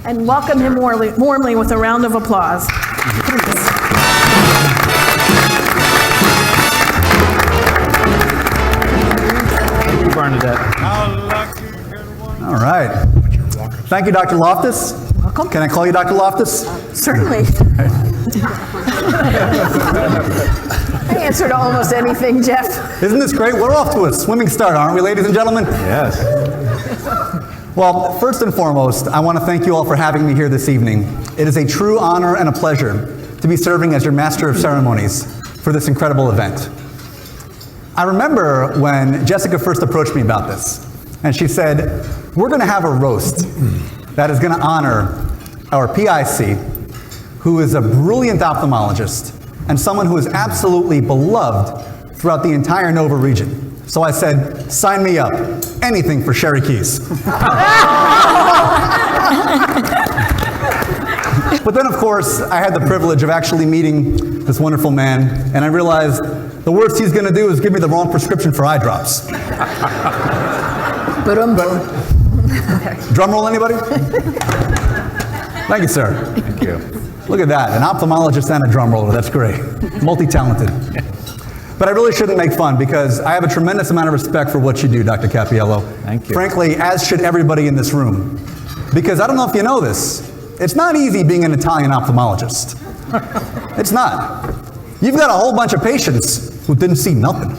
and welcome him warmly with a round of applause. Bernadette. All right. Thank you, Dr. Loftus. Welcome. Can I call you Dr. Loftus? Certainly. I answer to almost anything, Geoff. Isn't this great? We're off to a swimming start, aren't we, ladies and gentlemen? Yes. Well, first and foremost, I want to thank you all for having me here this evening. It is a true honor and a pleasure to be serving as your Master of Ceremonies for this incredible event. I remember when Jessica first approached me about this, and she said, we're going to have a roast that is going to honor our PIC, who is a brilliant ophthalmologist and someone who is absolutely beloved throughout the entire Nova region. So I said, sign me up. Anything for Cheryl Keys. But then, of course, I had the privilege of actually meeting this wonderful man, and I realized the worst he's going to do is give me the wrong prescription for eye drops. Drum roll, anybody? Thank you, sir. Thank you. Look at that, an ophthalmologist and a drum roller. That's great. Multi-talented. But I really shouldn't make fun because I have a tremendous amount of respect for what you do, Dr. Cappiello. Thank you. Frankly, as should everybody in this room. Because I don't know if you know this, it's not easy being an Italian ophthalmologist. It's not. You've got a whole bunch of patients who didn't see nothing.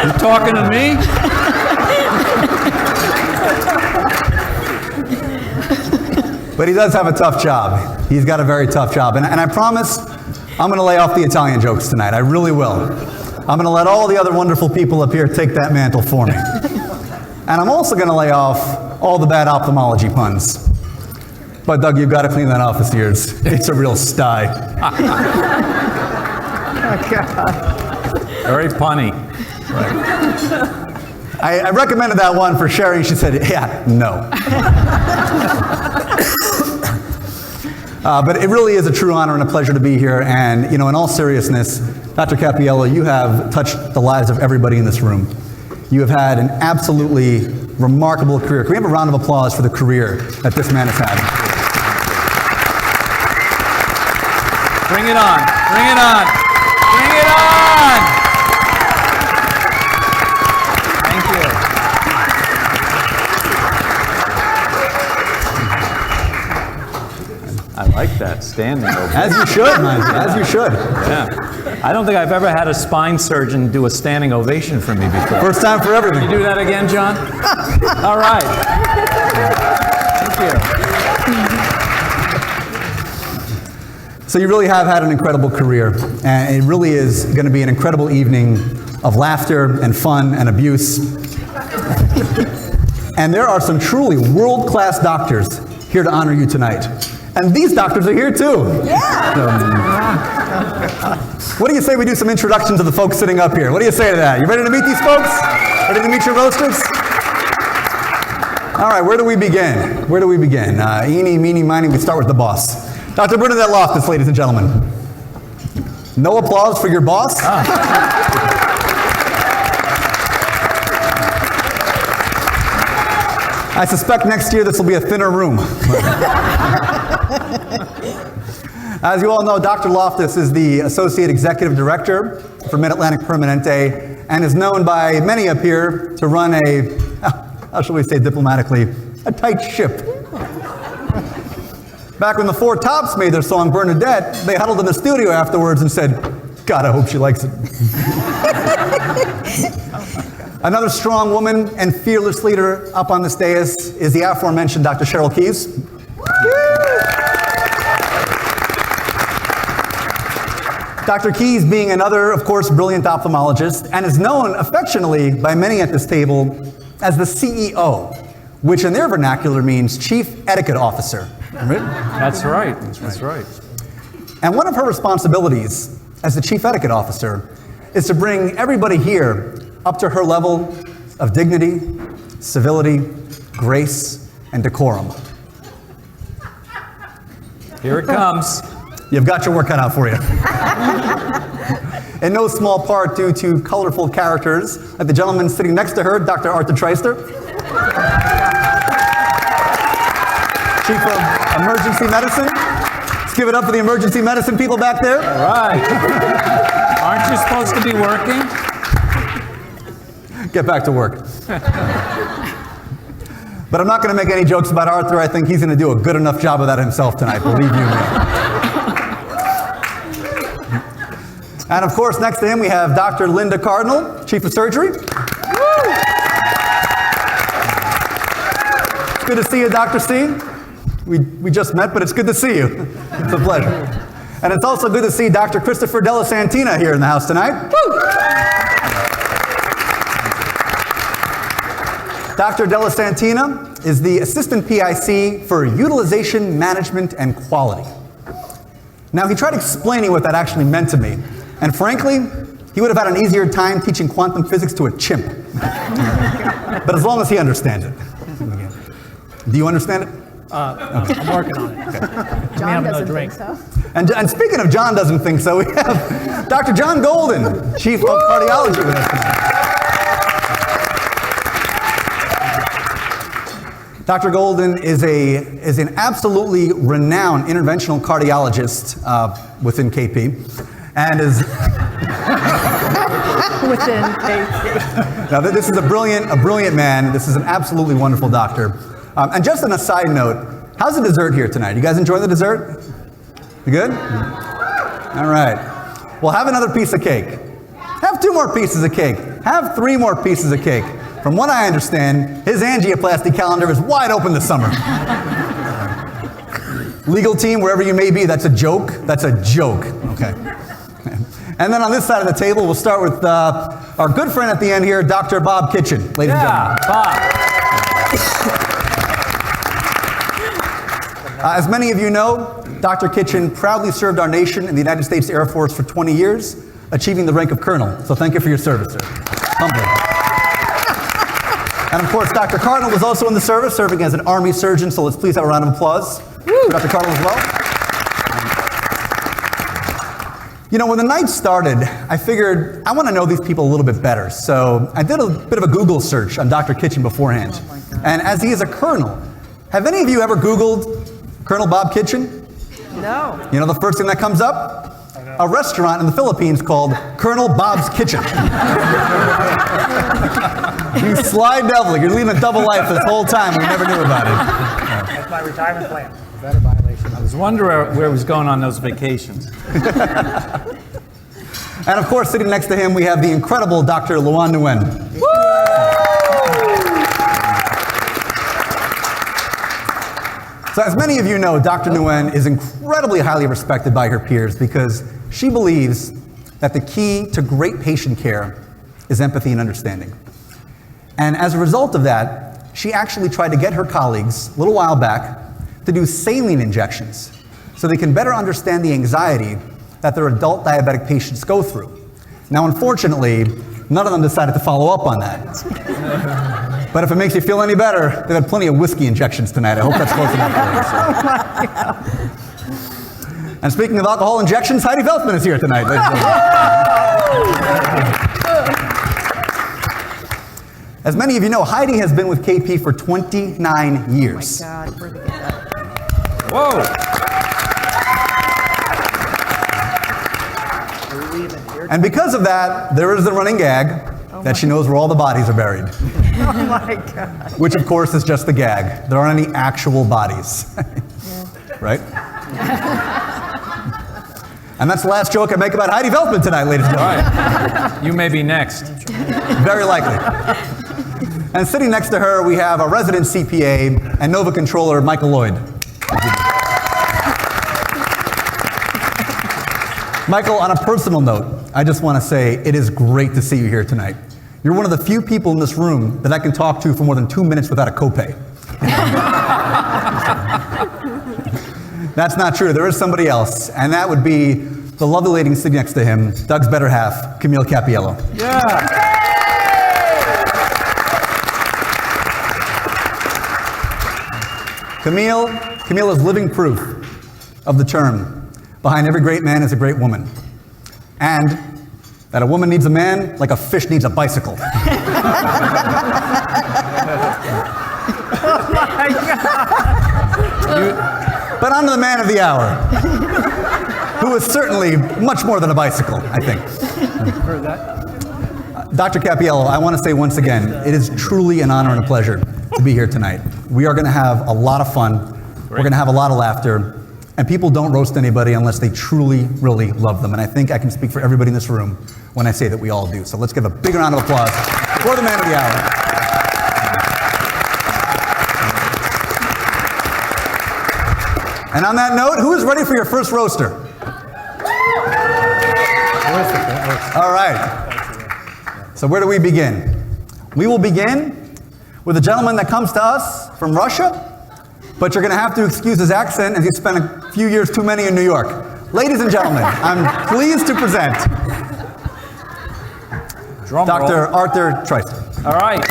You talking to me? But he does have a tough job. He's got a very tough job. And I promise I'm going to lay off the Italian jokes tonight. I really will. I'm going to let all the other wonderful people up here take that mantle for me. And I'm also going to lay off all the bad ophthalmology puns. But Doug, you've got to clean that office of yours. It's a real sty. Very punny. Right. I recommended that one for Sherry. She said, yeah, no. But it really is a true honor and a pleasure to be here. And, you know, in all seriousness, Dr. Cappiello, you have touched the lives of everybody in this room. You have had an absolutely remarkable career. Can we have a round of applause for the career that this man has had? Bring it on. Bring it on. Bring it on. Thank you. I like that standing ovation. As you should, man. As you should. Yeah. I don't think I've ever had a spine surgeon do a standing ovation for me before. First time for everything. Can you do that again, John? All right. Thank you. So you really have had an incredible career, and it really is going to be an incredible evening of laughter and fun and abuse. And there are some truly world-class doctors here to honor you tonight. And these doctors are here too. Yeah! What do you say we do some introductions to the folks sitting up here? What do you say to that? You ready to meet these folks? Ready to meet your roasters? All right, where do we begin? Where do we begin? Eeny, meeny, miny, we start with the boss. Dr. Bernadette Loftus, ladies and gentlemen. No applause for your boss? I suspect next year this will be a thinner room. As you all know, Dr. Loftus is the Associate Executive Director for Mid-Atlantic Permanente and is known by many up here to run a, how shall we say diplomatically, a tight ship. Back when the Four Tops made their song Bernadette, they huddled in the studio afterwards and said, God, I hope she likes it. Another strong woman and fearless leader up on this dais is the aforementioned Dr. Cheryl Keys. Dr. Keys being another, of course, brilliant ophthalmologist and is known affectionately by many at this table as the CEO, which in their vernacular means Chief Etiquette Officer. Right? That's right. That's right. And one of her responsibilities as the Chief Etiquette Officer is to bring everybody here up to her level of dignity, civility, grace, and decorum. Here it comes. You've got your work cut out for you. In no small part due to colorful characters like the gentleman sitting next to her, Dr. Arthur Treister. Chief of Emergency Medicine. Let's give it up for the emergency medicine people back there. All right. Aren't you supposed to be working? Get back to work. But I'm not going to make any jokes about Arthur. I think he's going to do a good enough job of that himself tonight, believe you me. And of course, next to him we have Dr. Linda Cardinal, Chief of Surgery. It's good to see you, Dr. C. We just met, but it's good to see you. It's a pleasure. And it's also good to see Dr. Christopher Della Santina here in the house tonight. Dr. Della Santina is the Assistant PIC for Utilization Management and Quality. Now, he tried explaining what that actually meant to me, and frankly, he would have had an easier time teaching quantum physics to a chimp. But as long as he understands it. Do you understand it? I'm working on it. Okay. John doesn't think so. And speaking of John doesn't think so, we have Dr. John Golden, Chief of Cardiology with us tonight. Dr. Golden is an absolutely renowned interventional cardiologist within KP, and is Within KP. now this is a brilliant man. This is an absolutely wonderful doctor. And just on a side note, how's the dessert here tonight? You guys enjoy the dessert? You good? All right. Well, have another piece of cake. Have 2 more pieces of cake. Have 3 more pieces of cake. From what I understand, his angioplasty calendar is wide open this summer. Legal team, wherever you may be, that's a joke. That's a joke. Okay. And then on this side of the table, we'll start with our good friend at the end here, Dr. Bob Kitchen, ladies and gentlemen. Bob. As many of you know, Dr. Kitchen proudly served our nation in the United States Air Force for 20 years, achieving the rank of colonel. So thank you for your service, sir. Humbling. And of course, Dr. Cardinal was also in the service, serving as an Army surgeon, so let's please have a round of applause for Dr. Cardinal as well. You know, when the night started, I figured I want to know these people a little bit better. So I did a bit of a Google search on Dr. Kitchen beforehand. And as he is a colonel, have any of you ever Googled Colonel Bob Kitchen? No. You know the first thing that comes up? A restaurant in the Philippines called Colonel Bob's Kitchen. You sly devil, you're leading a double life this whole time and we never knew about it. That's my retirement plan. Is that a violation? I was wondering where he was going on those vacations. And of course, sitting next to him, we have the incredible Dr. Luan Nguyen. So as many of you know, Dr. Nguyen is incredibly highly respected by her peers because she believes that the key to great patient care is empathy and understanding. And as a result of that, she actually tried to get her colleagues a little while back to do saline injections so they can better understand the anxiety that their adult diabetic patients go through. Now, unfortunately, none of them decided to follow up on that. But if it makes you feel any better, they've had plenty of whiskey injections tonight. I hope that's close enough for you. And speaking of alcohol injections, Heidi Feldman is here tonight, ladies and gentlemen. As many of you know, Heidi has been with KP for 29 years. Oh my God, where'd we get that? Whoa. And because of that, there is the running gag that she knows where all the bodies are buried. Oh my God. Which, of course, is just the gag. There aren't any actual bodies. Right? And that's the last joke I make about Heidi Feldman tonight, ladies and gentlemen. All right. You may be next. Very likely. And sitting next to her, we have a resident CPA and Nova controller, Michael Lloyd. Michael, on a personal note, I just want to say it is great to see you here tonight. You're one of the few people in this room that I can talk to for more than 2 minutes without a copay. That's not true. There is somebody else, and that would be the lovely lady sitting next to him, Doug's better half, Camille Cappiello. Yeah. Camille is living proof of the term, behind every great man is a great woman. And that a woman needs a man like a fish needs a bicycle. Oh my God. But on to the man of the hour, who is certainly much more than a bicycle, I think. Heard that? Dr. Cappiello, I want to say once again, it is truly an honor and a pleasure to be here tonight. We are going to have a lot of fun. We're going to have a lot of laughter. And people don't roast anybody unless they truly, really love them. And I think I can speak for everybody in this room when I say that we all do. So let's give a big round of applause for the man of the hour. And on that note, who is ready for your first roaster? All right. So where do we begin? We will begin with a gentleman that comes to us from Russia, but you're going to have to excuse his accent as he spent a few years too many in New York. Ladies and gentlemen, I'm pleased to present Drum Dr. roll. Arthur Treister. All right.